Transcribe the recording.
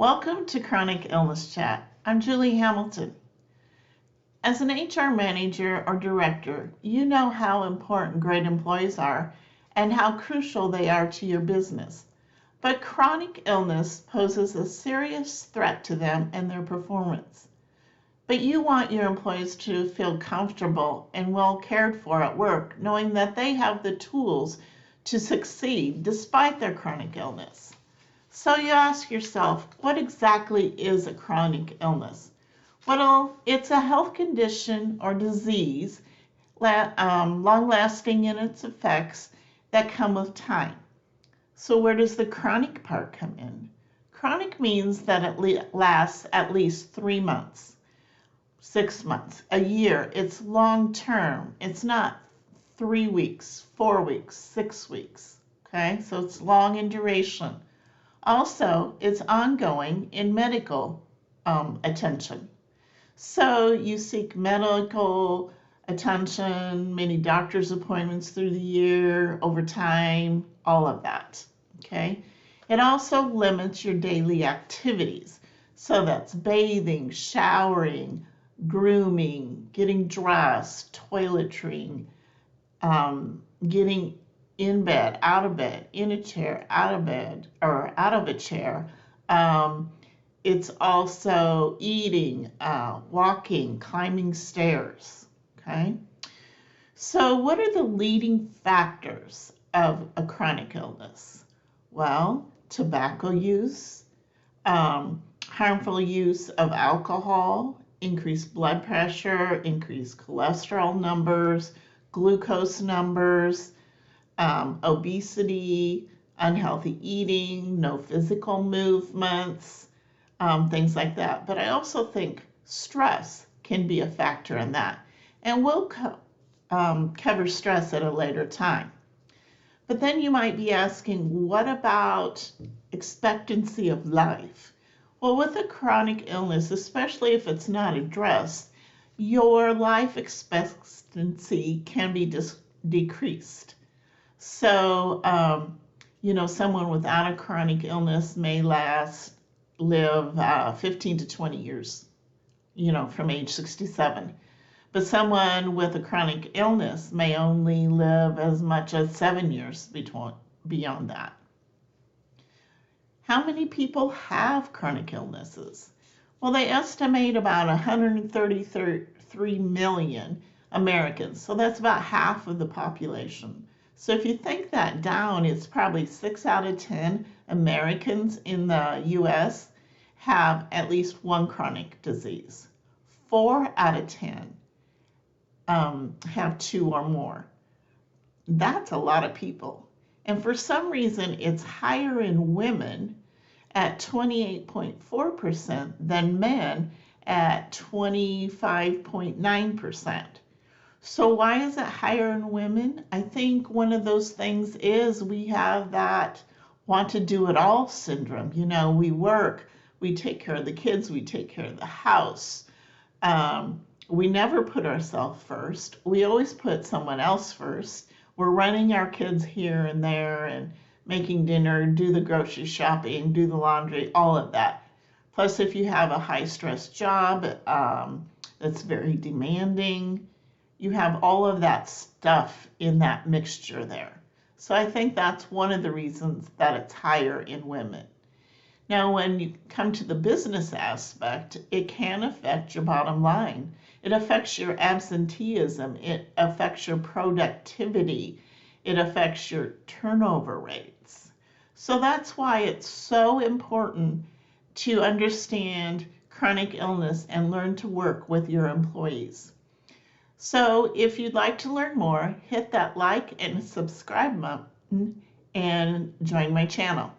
Welcome to Chronic Illness Chat. I'm Julie Hamilton. As an HR manager or director, you know how important great employees are and how crucial they are to your business. But chronic illness poses a serious threat to them and their performance. But you want your employees to feel comfortable and well cared for at work, knowing that they have the tools to succeed despite their chronic illness. So you ask yourself, what exactly is a chronic illness? Well, it's a health condition or disease, long-lasting in its effects that come with time. So where does the chronic part come in? Chronic means that it lasts at least 3 months, 6 months, a year. It's long-term. It's not 3 weeks, 4 weeks, 6 weeks. Okay, so it's long in duration. Also, it's ongoing in medical attention. So you seek medical attention, many doctor's appointments through the year, over time, all of that. Okay. It also limits your daily activities. So that's bathing, showering, grooming, getting dressed, toiletrying, getting in bed, out of bed, in a chair, out of bed, or out of a chair. It's also eating, walking, climbing stairs. Okay. So what are the leading factors of a chronic illness? Well, tobacco use, harmful use of alcohol, increased blood pressure, increased cholesterol numbers, glucose numbers, obesity, unhealthy eating, no physical movements, things like that. But I also think stress can be a factor in that. And we'll cover stress at a later time. But then you might be asking, what about expectancy of life? Well, with a chronic illness, especially if it's not addressed, your life expectancy can be decreased. So, someone without a chronic illness may live 15 to 20 years, from age 67. But someone with a chronic illness may only live as much as 7 years beyond that. How many people have chronic illnesses? Well, they estimate about 133 million Americans. So that's about half of the population. So if you think that down, it's probably 6 out of 10 Americans in the U.S. have at least one chronic disease. 4 out of 10 have 2 or more. That's a lot of people. And for some reason, it's higher in women at 28.4% than men at 25.9%. So why is it higher in women? I think one of those things is we have that want to do it all syndrome. We work, we take care of the kids, we take care of the house. We never put ourselves first. We always put someone else first. We're running our kids here and there and making dinner, do the grocery shopping, do the laundry, all of that. Plus, if you have a high-stress job that's very demanding, you have all of that stuff in that mixture there. So I think that's one of the reasons that it's higher in women. Now, when you come to the business aspect, it can affect your bottom line. It affects your absenteeism. It affects your productivity. It affects your turnover rates. So that's why it's so important to understand chronic illness and learn to work with your employees. So if you'd like to learn more, hit that like and subscribe button and join my channel.